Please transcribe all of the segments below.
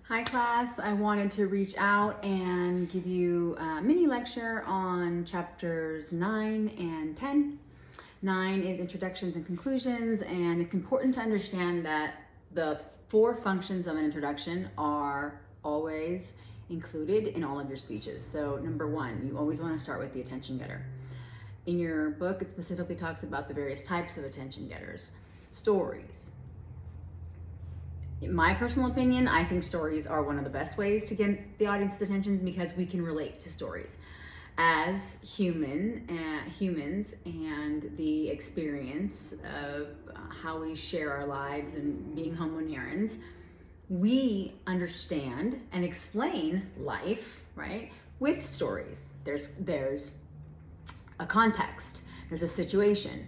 Hi class, I wanted to reach out and give you a mini lecture on chapters 9 and 10. 9 is introductions and conclusions, and it's important to understand that the 4 functions of an introduction are always included in all of your speeches. So number 1, you always want to start with the attention getter. In your book, it specifically talks about the various types of attention getters. Stories. In my personal opinion, I think stories are one of the best ways to get the audience's attention because we can relate to stories. As humans and the experience of how we share our lives and being homo neurons, we understand and explain life, right, with stories. There's a context, there's a situation,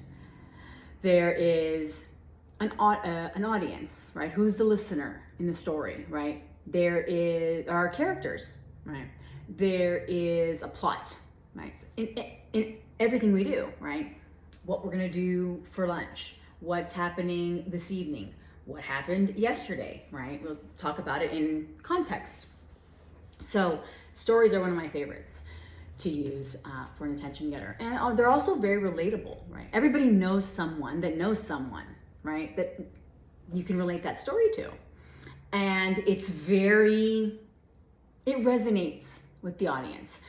there is an audience, right? Who's the listener in the story, right? There are characters, right? There is a plot, right? In everything we do, right? What we're gonna do for lunch, what's happening this evening, what happened yesterday, right? We'll talk about it in context. So stories are one of my favorites to use for an attention getter. And they're also very relatable, right? Everybody knows someone that knows someone, right, that you can relate that story to. And it resonates with the audience.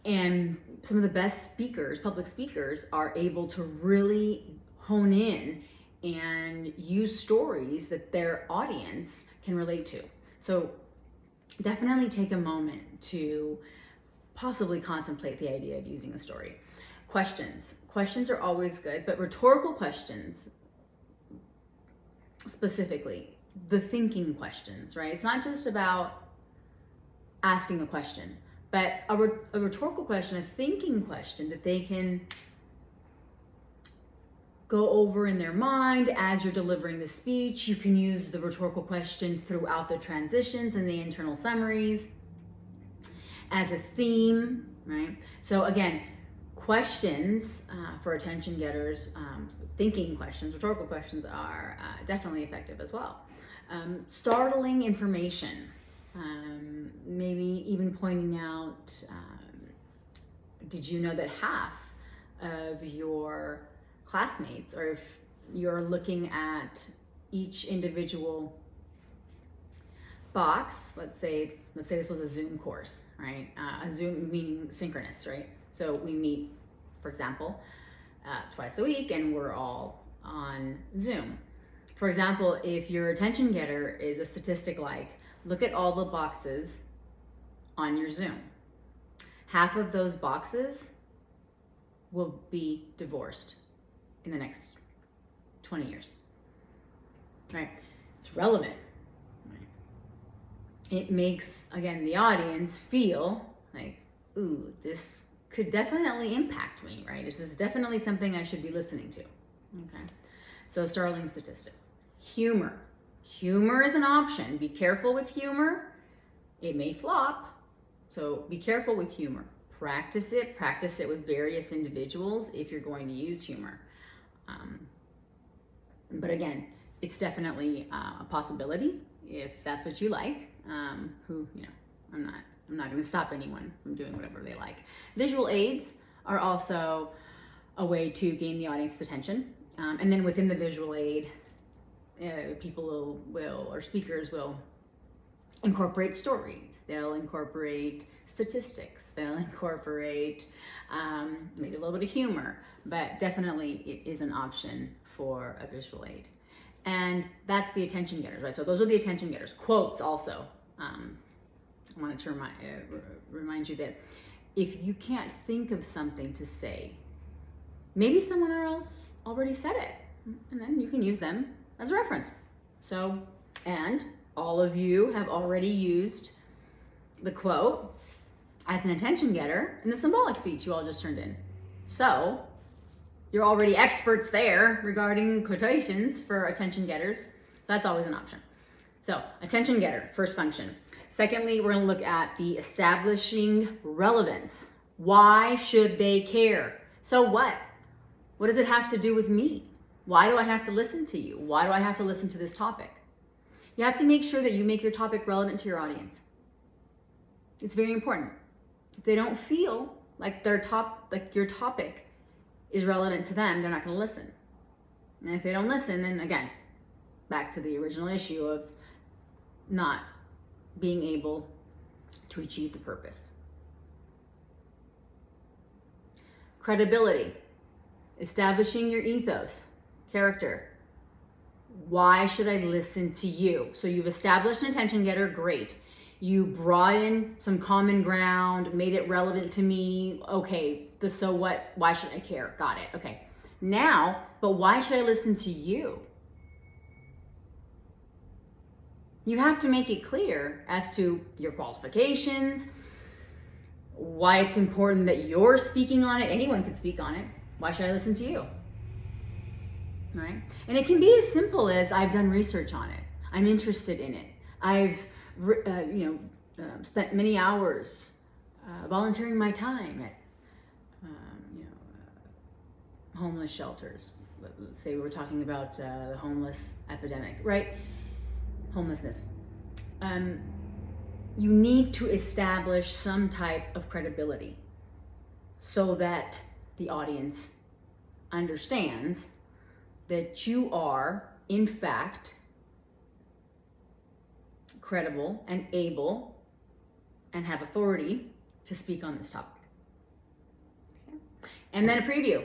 And some of the best speakers, public speakers, are able to really hone in and use stories that their audience can relate to. So definitely take a moment to possibly contemplate the idea of using a story. Questions are always good, but rhetorical questions, specifically the thinking questions, right? It's not just about asking a question, but a rhetorical question, a thinking question that they can go over in their mind as you're delivering the speech. You can use the rhetorical question throughout the transitions and the internal summaries as a theme, right? So again, questions for attention getters, thinking questions, rhetorical questions are definitely effective as well. Startling information, maybe even pointing out, did you know that half of your classmates, or if you're looking at each individual box, let's say this was a Zoom course, right? A Zoom meaning synchronous, right? So we meet, for example, twice a week and we're all on Zoom. For example, if your attention getter is a statistic like, look at all the boxes on your Zoom. Half of those boxes will be divorced in the next 20 years, right? It's relevant. It makes, again, the audience feel like, ooh, this could definitely impact me, right? This is definitely something I should be listening to, okay? So startling statistics. Humor is an option. Be careful with humor. It may flop, so be careful with humor. Practice it with various individuals if you're going to use humor. But again, it's definitely a possibility if that's what you like. I'm not going to stop anyone from doing whatever they like. Visual aids are also a way to gain the audience's attention. And then within the visual aid, people or speakers will incorporate stories. They'll incorporate statistics. They'll incorporate maybe a little bit of humor, but definitely it is an option for a visual aid. And that's the attention getters, right? So those are the attention getters. Quotes also. I wanted to remind you that if you can't think of something to say, maybe someone else already said it, and then you can use them as a reference. So, and all of you have already used the quote as an attention getter in the symbolic speech you all just turned in. So, you're already experts there regarding quotations for attention getters. So that's always an option. So attention getter, first function. Secondly, we're gonna look at the establishing relevance. Why should they care? So what? What does it have to do with me? Why do I have to listen to you? Why do I have to listen to this topic? You have to make sure that you make your topic relevant to your audience. It's very important. If they don't feel like your topic is relevant to them, they're not going to listen. And if they don't listen, then again, back to the original issue of not being able to achieve the purpose. Credibility, establishing your ethos, character. Why should I listen to you? So you've established an attention getter, great. You brought in some common ground, made it relevant to me. Okay, the so what, why should I care? Got it, okay. Now, but why should I listen to you? You have to make it clear as to your qualifications, why it's important that you're speaking on it. Anyone can speak on it. Why should I listen to you? Right? And it can be as simple as I've done research on it. I'm interested in it. I've spent many hours volunteering my time at homeless shelters. Let's say we're talking about the homeless epidemic, right? Homelessness. You need to establish some type of credibility so that the audience understands that you are, in fact, credible and able and have authority to speak on this topic. Okay. And then a preview.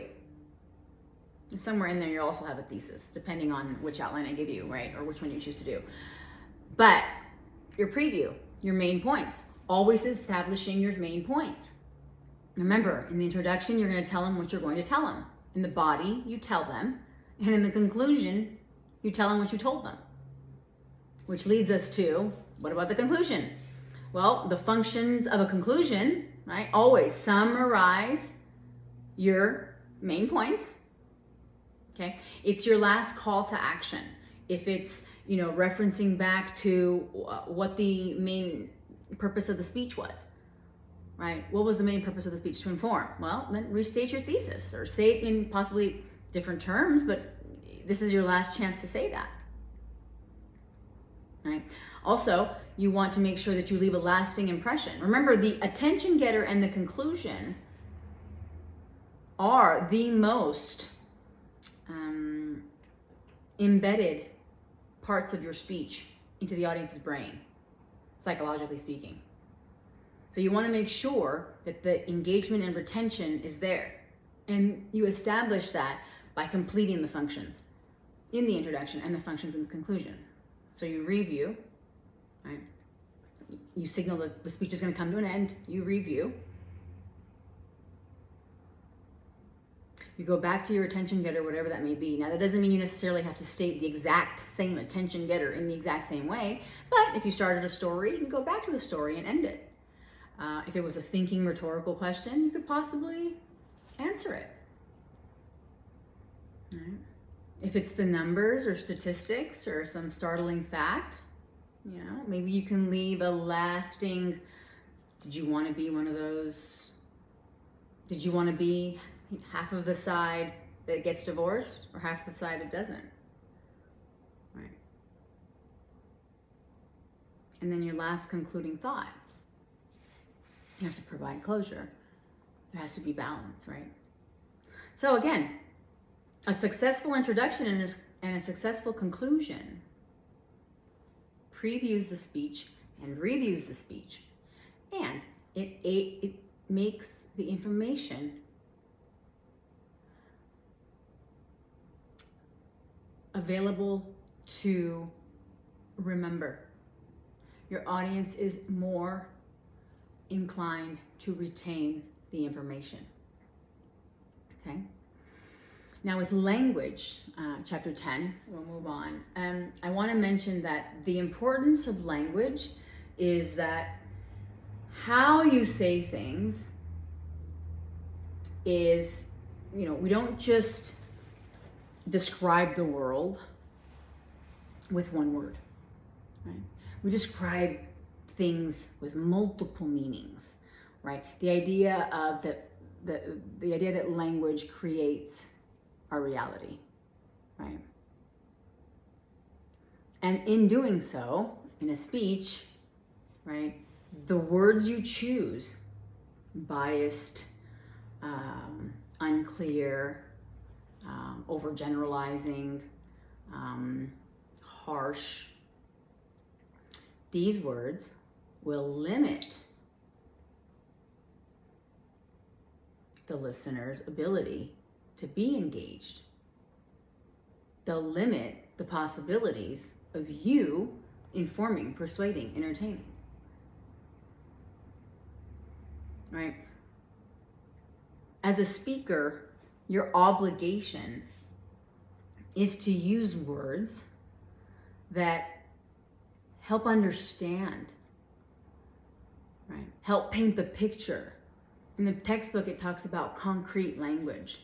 Somewhere in there you also have a thesis, depending on which outline I give you, right? Or which one you choose to do. But your preview, your main points, always establishing your main points. Remember, in the introduction, you're going to tell them what you're going to tell them. In the body, you tell them. And in the conclusion, you tell them what you told them. Which leads us to, what about the conclusion? Well, the functions of a conclusion, right? Always summarize your main points. Okay? It's your last call to action. If it's, referencing back to what the main purpose of the speech was, right? What was the main purpose of the speech? To inform. Well, then restate your thesis or say it in possibly different terms, but this is your last chance to say that. Right? Also, you want to make sure that you leave a lasting impression. Remember, the attention getter and the conclusion are the most embedded parts of your speech into the audience's brain, psychologically speaking. So you want to make sure that the engagement and retention is there. And you establish that by completing the functions in the introduction and the functions in the conclusion. So you review, right? You signal that the speech is going to come to an end. You review. You go back to your attention getter, whatever that may be. Now, that doesn't mean you necessarily have to state the exact same attention getter in the exact same way, but if you started a story, you can go back to the story and end it. If it was a thinking rhetorical question, you could possibly answer it. Right? If it's the numbers or statistics or some startling fact, maybe you can leave a lasting, did you want to be one of those, did you want to be half of the side that gets divorced or half the side that doesn't? Right. And then your last concluding thought. You have to provide closure. There has to be balance, right? So again, a successful introduction and a successful conclusion previews the speech and reviews the speech. And it makes the information available to remember. Your audience is more inclined to retain the information. Okay? Now with language, chapter 10, we'll move on. I want to mention that the importance of language is that how you say things is, we don't just describe the world with one word, right? We describe things with multiple meanings, right? The idea that language creates our reality, right? And in doing so, in a speech, right, the words you choose, biased, unclear, overgeneralizing, harsh, these words will limit the listener's ability to be engaged. They'll limit the possibilities of you informing, persuading, entertaining. Right? As a speaker, your obligation is to use words that help understand, right? Help paint the picture. In the textbook, it talks about concrete language.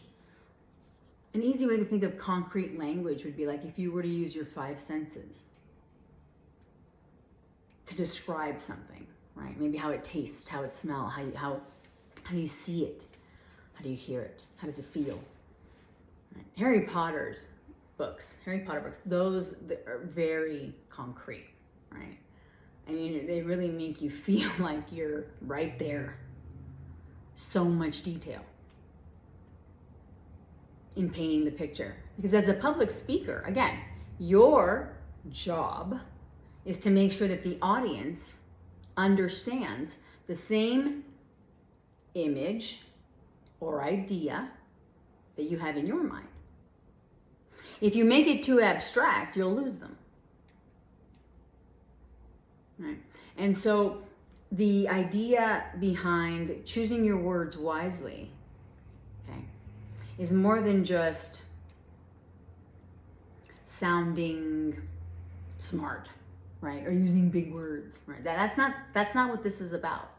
An easy way to think of concrete language would be like if you were to use your 5 senses to describe something, right? Maybe how it tastes, how it smells, how you see it, how do you hear it, how does it feel? Right? Harry Potter books, those are very concrete, right? I mean, they really make you feel like you're right there. So much detail in painting the picture. Because as a public speaker, again, your job is to make sure that the audience understands the same image or idea that you have in your mind. If you make it too abstract, you'll lose them. Right? And so the idea behind choosing your words wisely, okay, is more than just sounding smart, right? Or using big words, right? That's not what this is about,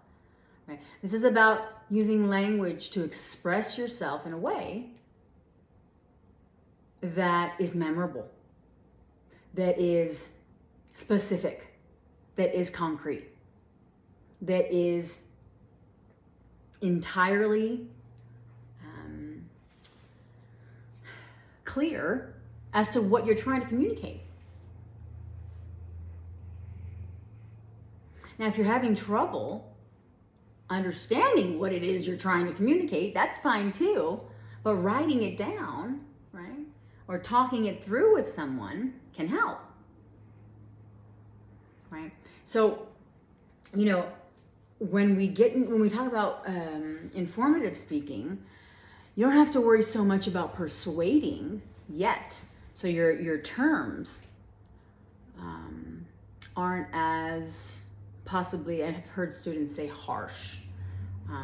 right? This is about using language to express yourself in a way that is memorable, that is specific, that is concrete, that is entirely clear as to what you're trying to communicate. Now, if you're having trouble understanding what it is you're trying to communicate, that's fine too. But writing it down, right, or talking it through with someone can help, right? So, when we talk about informative speaking, you don't have to worry so much about persuading yet. So your terms aren't as, possibly, I've heard students say harsh.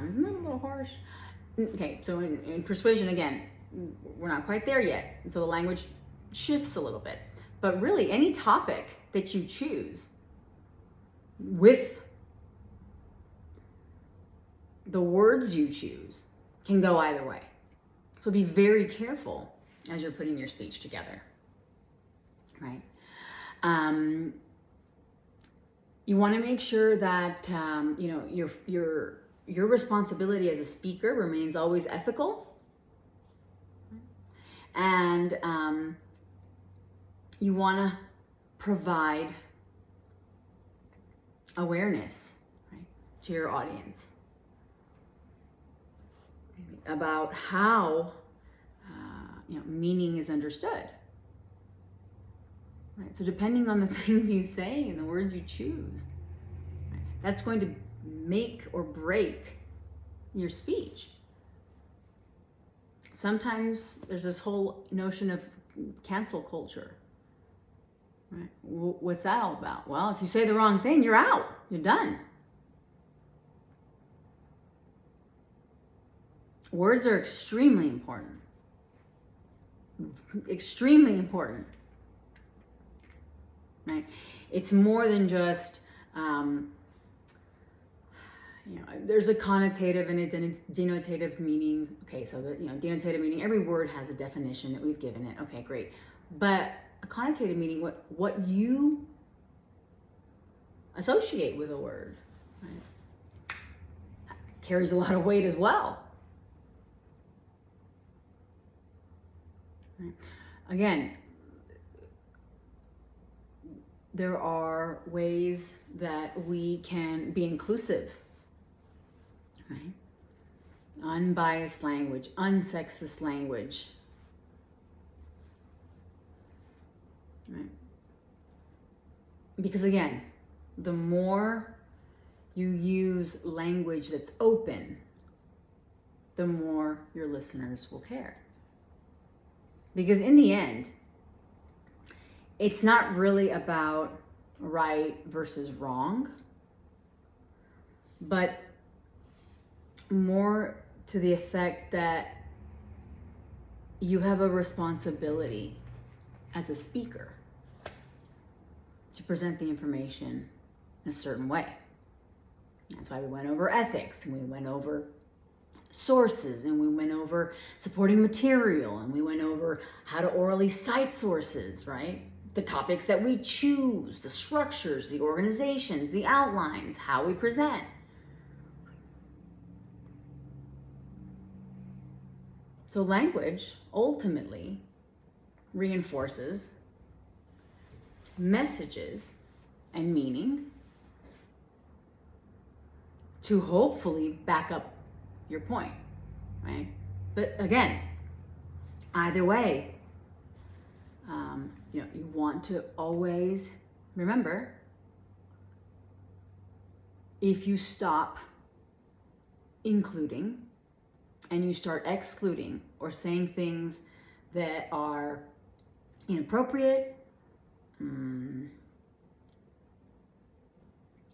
Isn't that a little harsh? Okay, so in persuasion, again, we're not quite there yet. And so the language shifts a little bit. But really, any topic that you choose with the words you choose can go either way. So be very careful as you're putting your speech together, right? You want to make sure that your responsibility as a speaker remains always ethical, and you want to provide awareness, right, to your audience about how meaning is understood. Right? So depending on the things you say and the words you choose, right, that's going to make or break your speech. Sometimes there's this whole notion of cancel culture. Right? What's that all about? Well, if you say the wrong thing, you're out. You're done. Words are extremely important. Extremely important. Right? It's more than just, there's a connotative and a denotative meaning. Okay, so the denotative meaning, every word has a definition that we've given it. Okay, great. But a connotative meaning, what you associate with a word, right, carries a lot of weight as well. Right? Again, there are ways that we can be inclusive, right? Unbiased language, unsexist language, right? Because again, the more you use language that's open, the more your listeners will care. Because in the end, it's not really about right versus wrong, but more to the effect that you have a responsibility as a speaker to present the information in a certain way. That's why we went over ethics, and we went over sources, and we went over supporting material, and we went over how to orally cite sources, right? The topics that we choose, the structures, the organizations, the outlines, how we present. So language ultimately reinforces messages and meaning to hopefully back up your point, right? But again, either way, you want to always remember, if you stop including and you start excluding or saying things that are inappropriate,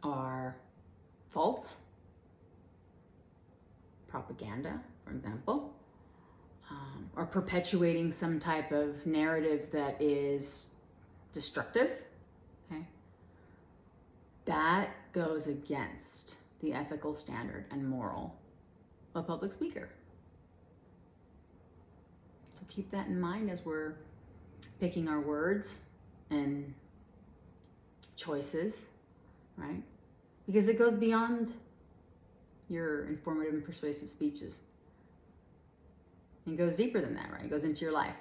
are false, propaganda, for example, or perpetuating some type of narrative that is destructive, okay, that goes against the ethical standard and moral of a public speaker. So keep that in mind as we're picking our words and choices, right? Because it goes beyond your informative and persuasive speeches. It goes deeper than that, right? It goes into your life,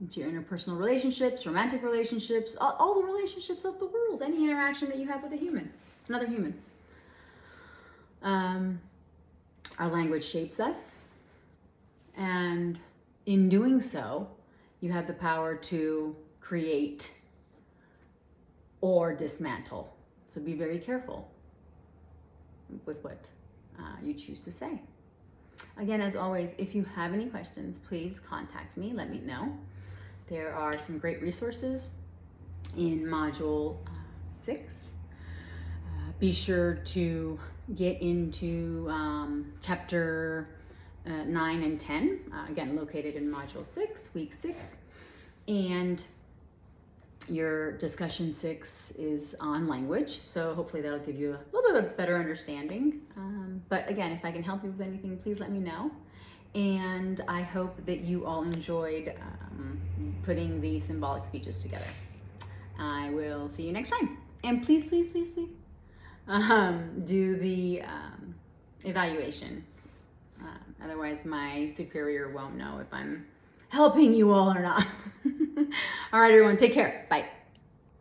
into your interpersonal relationships, romantic relationships, all the relationships of the world, any interaction that you have with a human, another human. Our language shapes us, and in doing so, you have the power to create or dismantle. So be very careful with what you choose to say. Again, as always, if you have any questions, please contact me. Let me know. There are some great resources in Module 6. Be sure to get into Chapter 9 and 10, again, located in Module 6, Week 6. And your Discussion 6 is on language, so hopefully that'll give you a little bit of a better understanding. But again, if I can help you with anything, please let me know. And I hope that you all enjoyed putting the symbolic speeches together. I will see you next time. And please, please, please, please do the evaluation. Otherwise, my superior won't know if I'm helping you all or not. All right, everyone, take care. Bye.